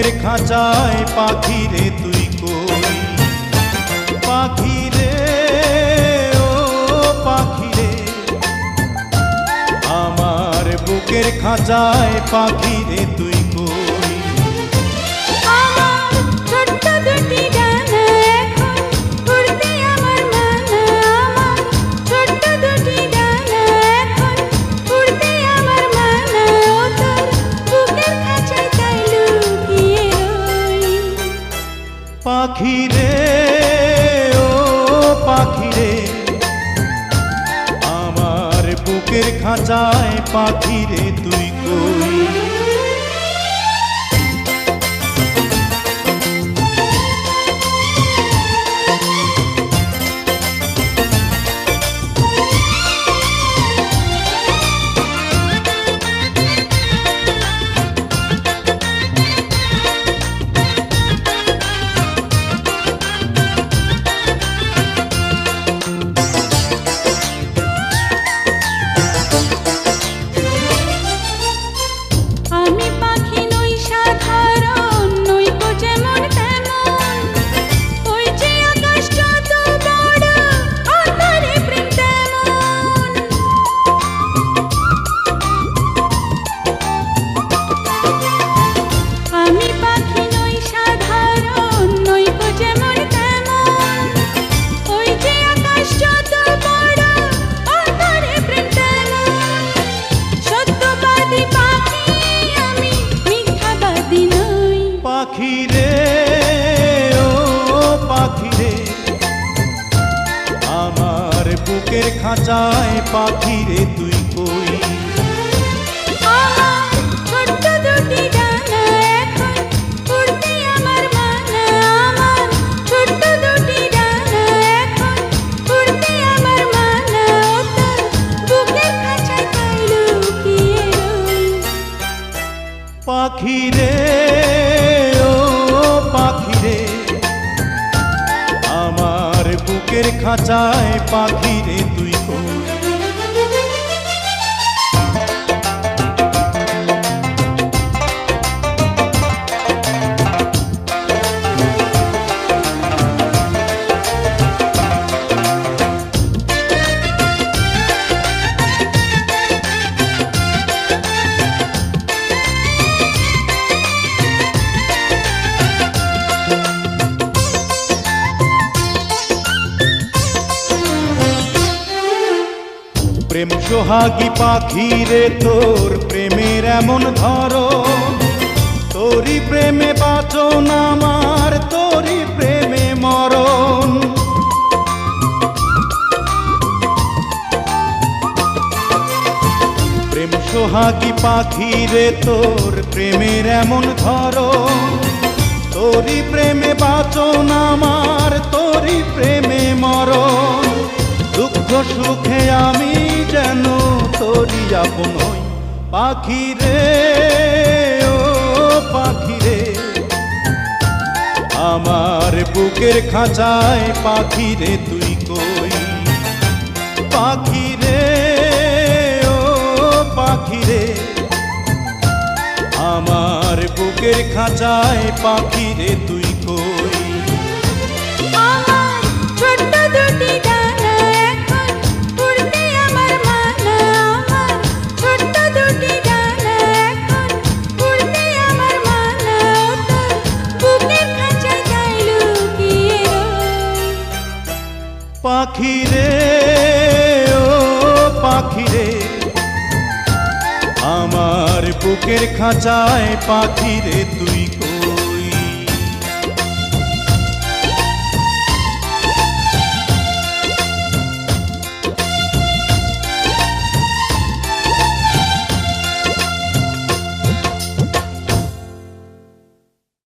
বুকের খাঁচায় পাখি রে তুই কই, পাখি রে ও পাখি রে, আমার বুকের খাঁচায় পাখি রে তুই কই। আমার ছোট্ট দুটি ডানা এখন উড়তে আমার মানা, আমার ছোট্ট দুটি ডানা এখন উড়তে আমার মানা, ও তোর বুকের খাঁচায় তাই লুকিয়ে রই। পাখি রে ও পাখি রে, আমার বুকের খাঁচায় পাখি রে তুই কই। আমি পাখি নই সাধারণ, নই গো যেমন তেমন, ওই যে আকাশ যত বড় অন্তরে প্রেম তেমন। আমি পাখি নই সাধারণ, নই গো যেমন তেমন, ওই যে আকাশ যত বড় অন্তরে প্রেম তেমন। সত্যবাদী পাখি আমি, মিথ্যাবাদী নই। পাখি রে ও পাখি রে, আমার বুকের খাঁচায় পাখি রে তুই কই। আমার ছোট্ট দুটি ডানা এখন উড়তে আমার মানা, আমার ছোট্ট দুটি ডানা এখন উড়তে আমার মানা, ও তোর বুকের খাঁচায় তাই লুকিয়ে রই। পাখি রে ও পাখি রে, আমার বুকের খাঁচায় পাখি রে তুই কই। প্রেম সোহাগী পাখি রে, তোর প্রেমের এমন ধরন, তোরই প্রেমে বাঁচন আমার, তোরই প্রেমে মরণ। প্রেম সোহাগী পাখি রে, তোর প্রেমের এমন ধরন, তোরই প্রেমে বাঁচন আমার, তোরই প্রেমে মরণ। দুঃখ সুখে আমি যেন তোরই আপন হই, পাখি রে ও পাখি রে, আমার বুকের খাঁচায় পাখি রে তুই কই। পাখি রে ও পাখি রে, আমার বুকের খাঁচায় পাখি রে তুই কই। আমার ছোট্ট দুটি ডানা এখন উড়তে আমার মানা, আমার ছোট্ট দুটি ডানা এখন উড়তে আমার মানা, ও তোর বুকের খাঁচায় তাই লুকিয়ে রই। পাখি রে ও পাখি রে, আমার বুকের খাঁচায় পাখি রে তুই